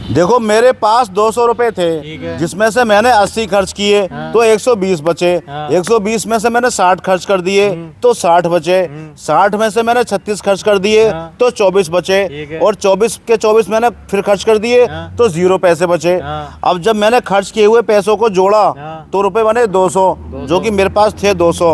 देखो मेरे पास 200 रुपए थे, जिसमें से मैंने 80 खर्च किए, तो 120 बचे। 120 में से मैंने 60 खर्च कर दिए, तो 60 बचे। 60 में से मैंने 36 खर्च कर दिए, तो 24 बचे। और 24 के 24 मैंने फिर खर्च कर दिए, तो 0 पैसे बचे। अब जब मैंने खर्च किए हुए पैसों को जोड़ा तो रुपए बने 200, जो कि मेरे पास थे 200।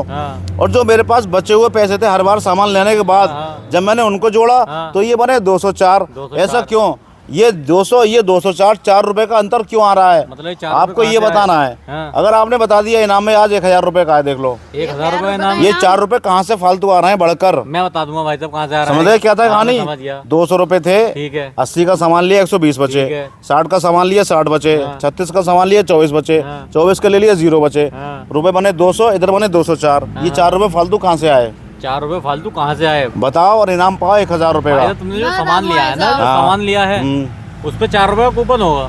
और जो मेरे पास बचे हुए पैसे थे हर बार सामान लेने के बाद, जब मैंने उनको जोड़ा तो ये बने 204। ऐसा क्यों? ये 200 ये 204, 4 रुपए का अंतर क्यों आ रहा है? मतलब आपको ये बताना है। अगर आपने बता दिया इनाम में आज 1000 रुपए का है, देख लो 1000 रुपए इनाम। ये 4 रुपए कहाँ से फालतू आ रहे हैं बढ़कर? मैं बता दूंगा भाई साहब कहाँ से आ रहा है। समझ क्या था कहानी? 200 रुपए थे, ठीक है। 80 का सामान लिया 120 बचे, 60 का सामान लिया 60 बचे, 36 का सामान लिया 24 बचे, 24 का ले लिया 0 बचे। रुपए बने 200, इधर बने 204। ये 4 रुपए फालतू कहाँ से आए? 4 रुपए फालतू कहाँ से आए बताओ, और इनाम पाओ 1000 रुपए का। तुमने जो सामान लिया है ना, जो सामान लिया है उस पे 4 रुपए का कूपन होगा।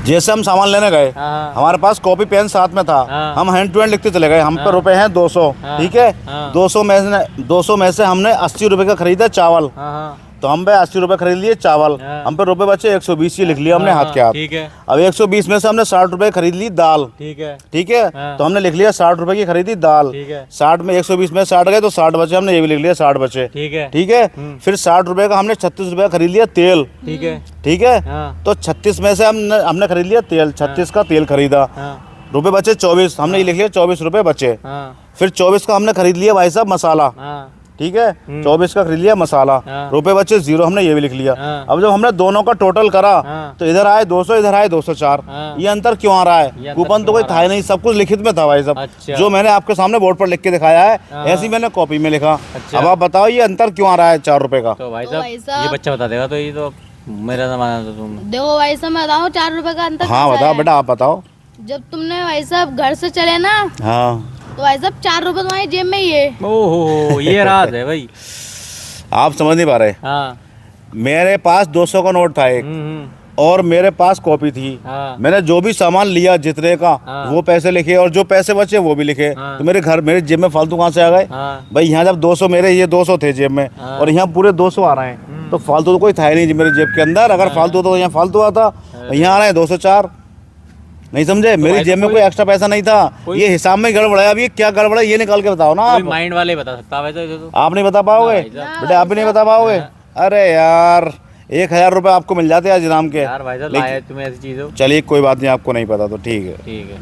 जैसे हम सामान लेने गए, हमारे पास कॉपी पेन साथ में था, हम हैंड टू हैंड लिखते चले गए। हम पे रुपए हैं 200, ठीक है। 200 में से हमने 80 रुपए का खरीदा चावल, तो हम पे 80 रुपए खरीद लिए चावल। हम पे रुपए बचे 120 ही लिख लिया हमने हाथ के हाथ, ठीक है। अब 120 में से हमने 60 रुपए खरीद ली दाल, ठीक है, ठीक है। तो हमने लिख लिया 60 रुपए की खरीदी दाल, ठीक है। 60 में 120 में 60 गए तो 60 बचे, हमने ये भी लिख लिया 60 बचे, ठीक है, ठीक है। फिर 60 रुपए का हमने 36 रुपए खरीद लिया तेल, ठीक है, ठीक है। तो 36 में से हमने खरीद लिया तेल, 36 का तेल खरीदा, रुपए बचे 24, हमने ये लिख लिया 24 रुपए बचे। फिर 24 का हमने खरीद लिया भाई साहब मसाला, ठीक है। 24 का खरीद लिया मसाला, रुपए बचे 0, हमने ये भी लिख लिया। अब जब हमने दोनों का टोटल करा तो इधर आए 200, इधर आए 204। ये अंतर क्यों आ रहा है? कूपन तो कोई था ही नहीं, सब कुछ लिखित में था भाई साहब। अच्छा। जो मैंने आपके सामने बोर्ड पर लिख के दिखाया है, ऐसी मैंने कॉपी में लिखा। अच्छा। अब आप बताओ ये अंतर क्यों आ रहा है 4 रुपए का? तो भाई साहब ये बच्चा बता देगा, तो ये तो मेरा जमाना था। तुम देखो भाई साहब मैं बताऊँ 4 रुपए का अंतर। हाँ बताओ बेटा, आप बताओ। जब तुमने भाई साहब घर से चले ना, हाँ, तो भाई साहब 4 रुपए तुम्हारी जेब में ही है। ओहो, ये राज है भाई। आप समझ नहीं पा रहे। हाँ। मेरे पास 200 का नोट था एक, और मेरे पास कॉपी थी। मैंने जो भी सामान लिया जितने का वो पैसे लिखे, और जो पैसे बचे वो भी लिखे। तो मेरे जेब में फालतू कहाँ से आ गए? भाई यहाँ जब 200 मेरे ये 200 थे जेब में, और यहाँ पूरे 200 आ रहे हैं, तो फालतू तो कोई था ही नहीं मेरे जेब के अंदर। अगर फालतू तो यहाँ फालतू आता, यहाँ आ रहे हैं 204। नहीं समझे? मेरी जेब में कोई एक्स्ट्रा पैसा नहीं था। ये हिसाब में गड़बड़ है। अब ये क्या गड़बड़ है ये निकाल के बताओ ना आप। माइंड वाले बता सकता है तो। आप नहीं बता पाओगे बेटा, आप भी नहीं बता पाओगे। अरे यार 1000 रुपए आपको मिल जाते हैं आज इनाम के। यार भाई साहब लाए तुम्हें ऐसी चीज़ हो। चलिए कोई बात नहीं, आपको नहीं पता तो ठीक है। ठीक है।